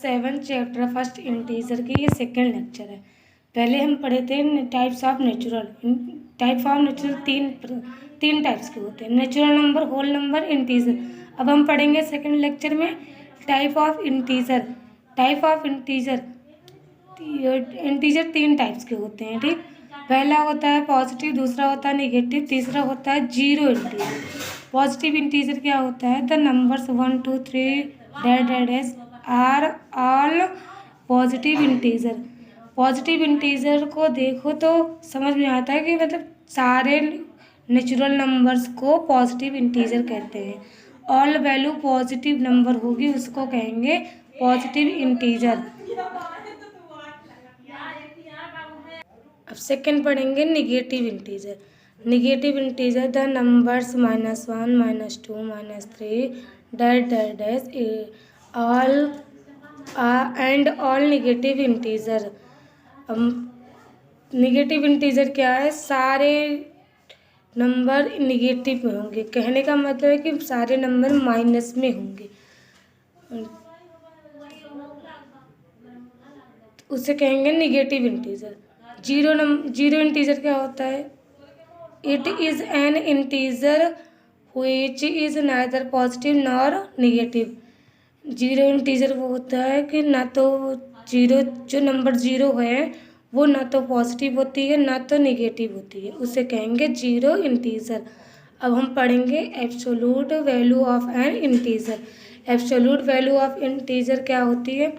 7 chapter first integer की ये second lecture है। पहले हम पढ़े थे types of natural. Type of natural तीन टाइप्स के होते हैं, natural number, whole number, integer. अब हम पढ़ेंगे सेकेंड लेक्चर में type of integer. Type of integer तीन टाइप्स के होते हैं, ठीक। पहला होता है पॉजिटिव, दूसरा होता है निगेटिव, तीसरा होता है जीरो इंटीजर। पॉजिटिव इंटीजर क्या होता है? The numbers 1 2 3 dash are all positive integer. Positive integer को देखो तो समझ में आता है कि मतलब सारे नेचुरल नंबर्स को पॉजिटिव इंटीजर कहते हैं। ऑल वैल्यू पॉजिटिव नंबर होगी उसको कहेंगे पॉजिटिव इंटीजर। अब सेकंड पढ़ेंगे negative integer. Negative integer the numbers -1 -2 -3 dash all and all negative integer. Negative integer क्या है? सारे नंबर निगेटिव में होंगे। कहने का मतलब है कि सारे नंबर माइनस में होंगे, उसे कहेंगे निगेटिव इंटीजर। जीरो इंटीजर क्या होता है? It is an integer which is neither positive nor negative. Zero integer वो होता है कि ना तो जीरो, जो नंबर जीरो है वो ना तो पॉजिटिव होती है ना तो निगेटिव होती है, उसे कहेंगे जीरो इंटीजर। अब हम पढ़ेंगे absolute value of an integer. Absolute value of integer क्या होती है?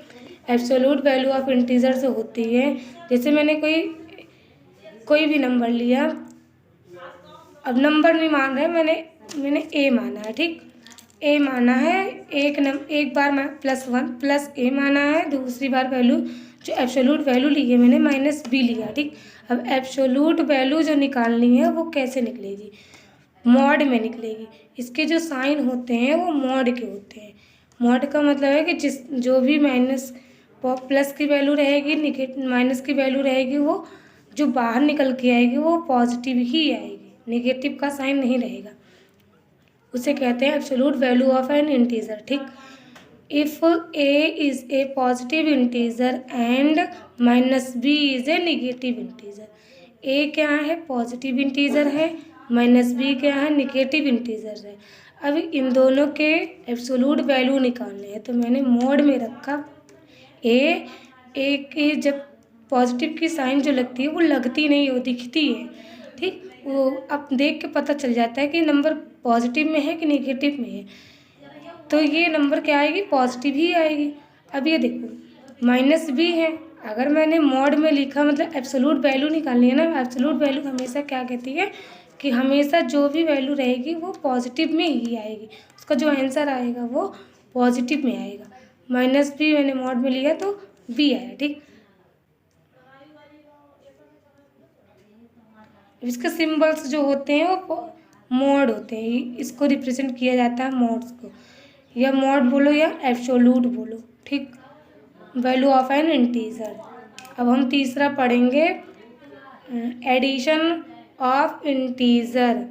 एब्सोल्यूट वैल्यू ऑफ इंटीजर से होती है, जैसे मैंने कोई भी नंबर लिया, अब नंबर नहीं मान रहे, मैंने ए माना है, ठीक। ए माना है, एक बार मैं +1 प्लस ए माना है, दूसरी बार वैल्यू जो एब्सोल्यूट वैल्यू ली है मैंने -b लिया, ठीक। अब एब्सोल्यूट वैल्यू जो निकालनी है वो कैसे निकलेगी? मॉड में निकलेगी। इसके जो साइन होते हैं वो मॉड के होते हैं। मॉड का मतलब है कि जो भी प्लस की वैल्यू रहेगी, माइनस की वैल्यू रहेगी, वो जो बाहर निकल के आएगी वो पॉजिटिव ही आएगी, नेगेटिव का साइन नहीं रहेगा। उसे कहते हैं absolute value of an integer, ठीक। If A is a positive integer and -b is a negative integer. A क्या है? पॉजिटिव इंटीजर है, -b क्या है? निगेटिव इंटीजर है। अब इन दोनों के एब्सोल्यूट वैल्यू निकालने हैं, तो मैंने मोड में रखा ए के जब पॉजिटिव की साइन जो लगती है वो लगती नहीं, वो दिखती है, ठीक। वो अब देख के पता चल जाता है कि नंबर पॉजिटिव में है कि नेगेटिव में है, तो ये नंबर क्या आएगी? पॉजिटिव ही आएगी। अब ये देखो -b है, अगर मैंने मॉड में लिखा मतलब एब्सोल्यूट वैल्यू निकालनी है ना। एब्सोल्यूट वैल्यू हमेशा क्या कहती है कि हमेशा जो भी वैल्यू रहेगी वो पॉजिटिव में ही आएगी, उसका जो आंसर आएगा वो पॉजिटिव में आएगा। -b मैंने मॉड में लिया तो b आया, ठीक। इसके सिंबल्स जो होते हैं वो मॉड होते हैं, इसको रिप्रेजेंट किया जाता है मॉड्स को, या मॉड बोलो या एब्सोल्यूट बोलो, ठीक। Value of an integer. अब हम तीसरा पढ़ेंगे एडिशन ऑफ इंटीजर।